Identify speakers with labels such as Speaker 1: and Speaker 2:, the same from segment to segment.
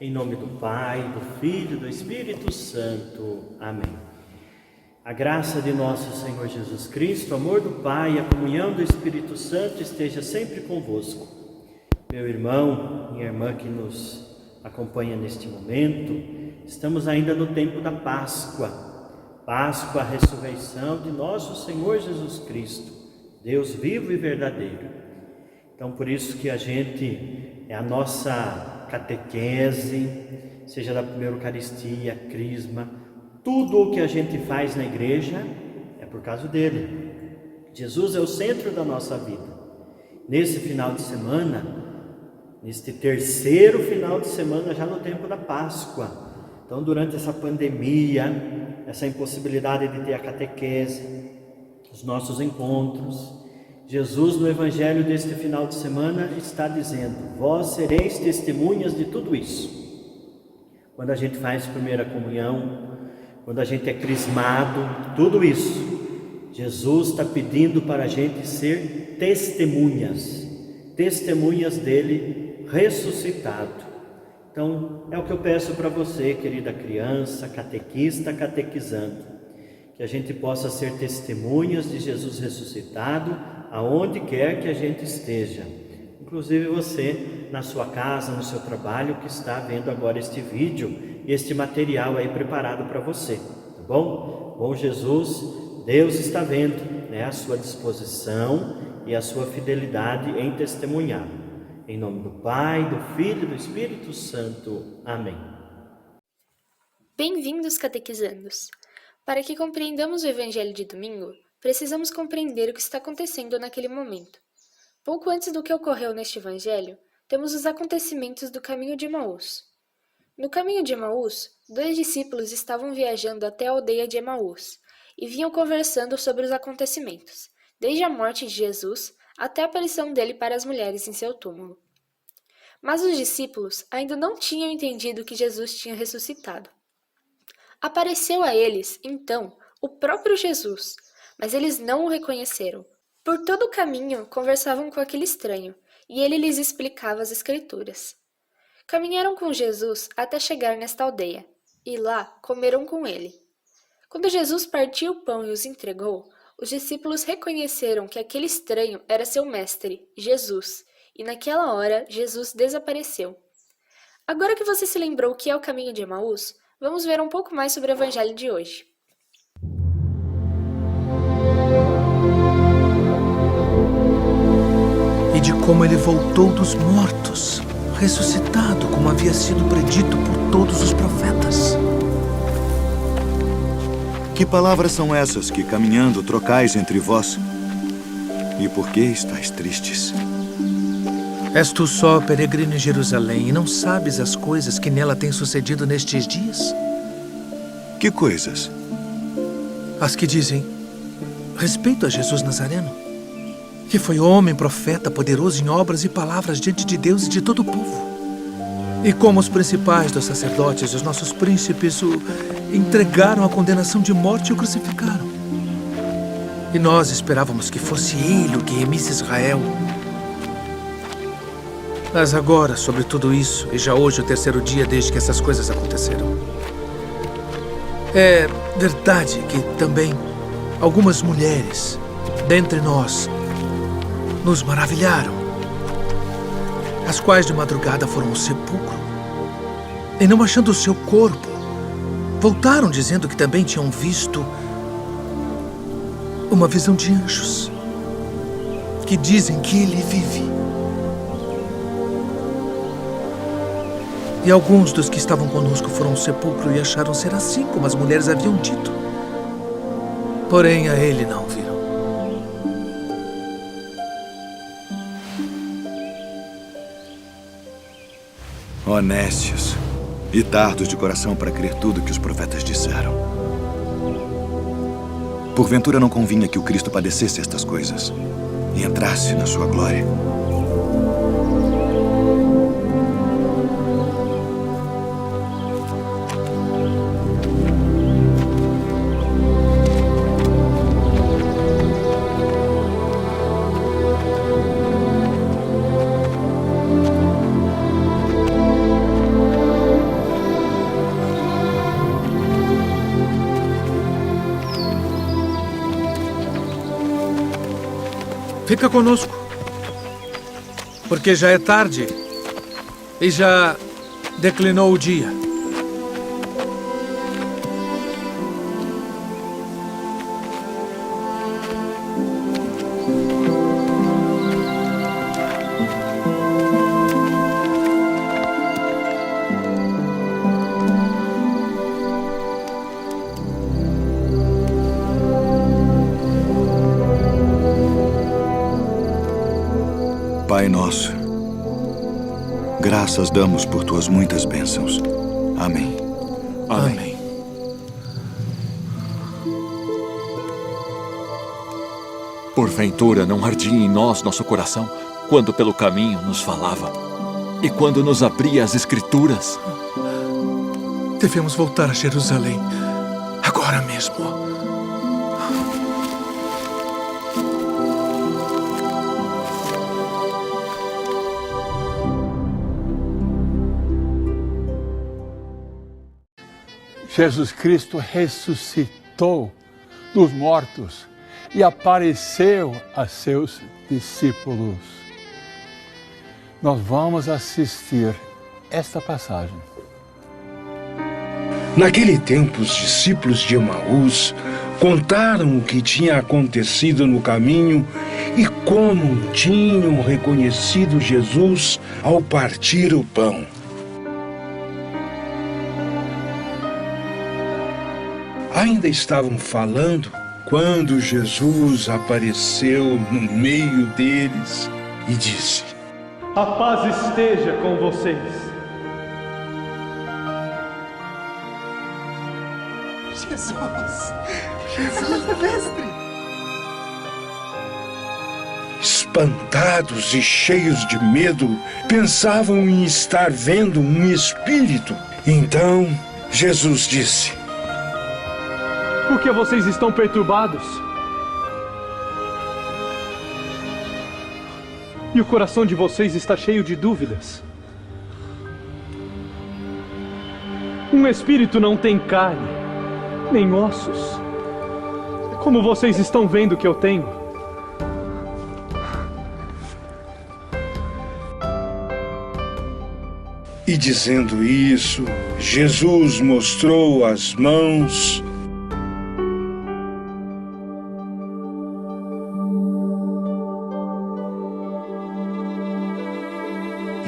Speaker 1: Em nome do Pai, do Filho e do Espírito Santo. Amém. A graça de nosso Senhor Jesus Cristo, o amor do Pai e a comunhão do Espírito Santo esteja sempre convosco. Meu irmão, minha irmã que nos acompanha neste momento, estamos ainda no tempo da Páscoa. Páscoa, a ressurreição de nosso Senhor Jesus Cristo, Deus vivo e verdadeiro. Então, por isso que a nossa catequese, seja da primeira Eucaristia, Crisma, tudo o que a gente faz na igreja é por causa dele. Jesus é o centro da nossa vida. Nesse final de semana, neste terceiro final de semana, já no tempo da Páscoa, então durante essa pandemia, essa impossibilidade de ter a catequese, os nossos encontros, Jesus, no Evangelho deste final de semana, está dizendo: vós sereis testemunhas de tudo isso. Quando a gente faz primeira comunhão, quando a gente é crismado, tudo isso, Jesus está pedindo para a gente ser testemunhas dele ressuscitado. Então, é o que eu peço para você, querida criança, catequista, catequizando, que a gente possa ser testemunhas de Jesus ressuscitado, aonde quer que a gente esteja, inclusive você na sua casa, no seu trabalho, que está vendo agora este vídeo, este material aí preparado para você, tá bom? Bom Jesus, Deus está vendo, a sua disposição e a sua fidelidade em testemunhar. Em nome do Pai, do Filho e do Espírito Santo. Amém.
Speaker 2: Bem-vindos, catequizandos! Para que compreendamos o Evangelho de domingo, precisamos compreender o que está acontecendo naquele momento. Pouco antes do que ocorreu neste Evangelho, temos os acontecimentos do caminho de Emaús. No caminho de Emaús, 2 discípulos estavam viajando até a aldeia de Emaús e vinham conversando sobre os acontecimentos, desde a morte de Jesus até a aparição dele para as mulheres em seu túmulo. Mas os discípulos ainda não tinham entendido que Jesus tinha ressuscitado. Apareceu a eles, então, o próprio Jesus, mas eles não o reconheceram. Por todo o caminho conversavam com aquele estranho, e ele lhes explicava as Escrituras. Caminharam com Jesus até chegar nesta aldeia, e lá comeram com ele. Quando Jesus partiu o pão e os entregou, os discípulos reconheceram que aquele estranho era seu mestre, Jesus, e naquela hora Jesus desapareceu. Agora que você se lembrou o que é o caminho de Emaús, vamos ver um pouco mais sobre o Evangelho de hoje.
Speaker 3: E de como ele voltou dos mortos, ressuscitado, como havia sido predito por todos os profetas.
Speaker 4: Que palavras são essas que, caminhando, trocais entre vós? E por que estáis tristes?
Speaker 3: És tu só peregrino em Jerusalém e não sabes as coisas que nela têm sucedido nestes dias?
Speaker 4: Que coisas?
Speaker 3: As que dizem respeito a Jesus Nazareno, que foi homem, profeta, poderoso em obras e palavras diante de Deus e de todo o povo. E como os principais dos sacerdotes e os nossos príncipes o entregaram à condenação de morte e o crucificaram. E nós esperávamos que fosse ele o que remisse Israel. Mas agora, sobre tudo isso, e já hoje o terceiro dia desde que essas coisas aconteceram, é verdade que também algumas mulheres dentre nós nos maravilharam, as quais de madrugada foram ao sepulcro e, não achando o seu corpo, voltaram dizendo que também tinham visto uma visão de anjos que dizem que ele vive. E alguns dos que estavam conosco foram ao sepulcro e acharam ser assim como as mulheres haviam dito. Porém, a ele não viram.
Speaker 4: honestos e tardos de coração para crer tudo que os profetas disseram. Porventura não convinha que o Cristo padecesse estas coisas e entrasse na sua glória.
Speaker 3: Fica conosco, porque já é tarde e já declinou o dia.
Speaker 4: Pai nosso, graças damos por tuas muitas bênçãos. Amém.
Speaker 3: Amém.
Speaker 5: Porventura não ardia em nós nosso coração quando pelo caminho nos falava e quando nos abria as Escrituras?
Speaker 3: Devemos voltar a Jerusalém agora mesmo.
Speaker 6: Jesus Cristo ressuscitou dos mortos e apareceu a seus discípulos. Nós vamos assistir esta passagem.
Speaker 7: Naquele tempo, os discípulos de Emaús contaram o que tinha acontecido no caminho e como tinham reconhecido Jesus ao partir o pão. Ainda estavam falando quando Jesus apareceu no meio deles e disse:
Speaker 8: A paz esteja com vocês.
Speaker 7: Jesus, mestre! Espantados e cheios de medo, pensavam em estar vendo um espírito. Então, Jesus disse:
Speaker 8: Por que vocês estão perturbados? E o coração de vocês está cheio de dúvidas. Um espírito não tem carne, nem ossos, como vocês estão vendo que eu tenho.
Speaker 7: E dizendo isso, Jesus mostrou as mãos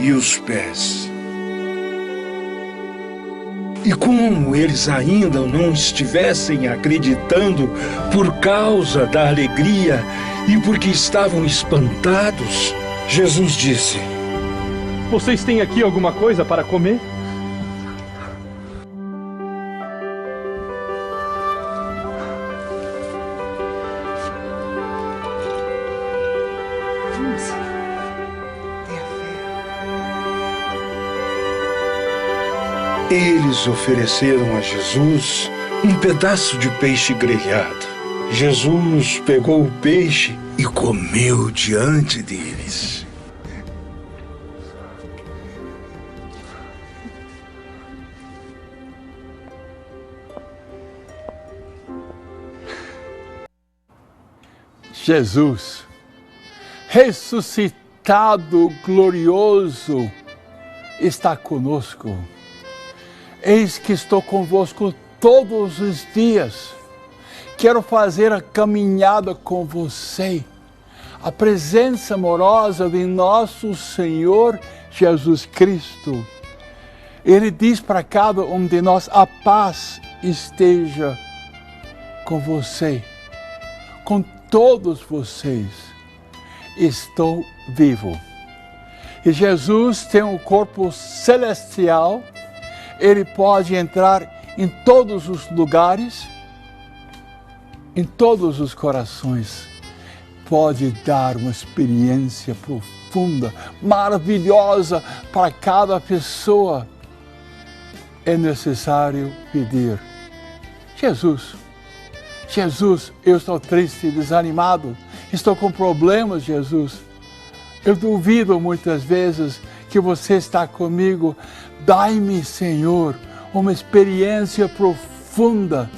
Speaker 7: e os pés. E como eles ainda não estivessem acreditando por causa da alegria e porque estavam espantados, Jesus disse:
Speaker 8: Vocês têm aqui alguma coisa para comer?
Speaker 7: Eles ofereceram a Jesus um pedaço de peixe grelhado. Jesus pegou o peixe e comeu diante deles.
Speaker 6: Jesus, ressuscitado glorioso, está conosco. Eis que estou convosco todos os dias. Quero fazer a caminhada com você. A presença amorosa de nosso Senhor Jesus Cristo. Ele diz para cada um de nós: a paz esteja com você, com todos vocês. Estou vivo. E Jesus tem um corpo celestial, ele pode entrar em todos os lugares, em todos os corações, pode dar uma experiência profunda, maravilhosa para cada pessoa. É necessário pedir: Jesus, eu estou triste, desanimado, estou com problemas, Jesus. Eu duvido muitas vezes que você está comigo. Dai-me, Senhor, uma experiência profunda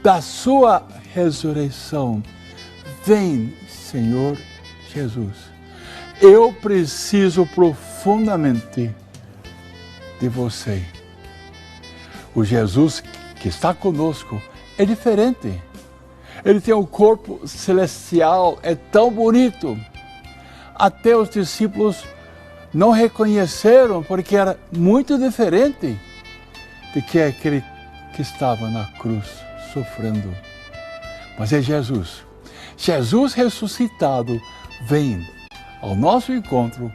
Speaker 6: da sua ressurreição. Vem, Senhor Jesus. Eu preciso profundamente de você. O Jesus que está conosco é diferente. Ele tem um corpo celestial, é tão bonito. Até os discípulos não reconheceram, porque era muito diferente de que aquele que estava na cruz sofrendo. Mas é Jesus. Jesus ressuscitado vem ao nosso encontro,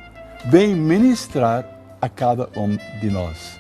Speaker 6: vem ministrar a cada um de nós.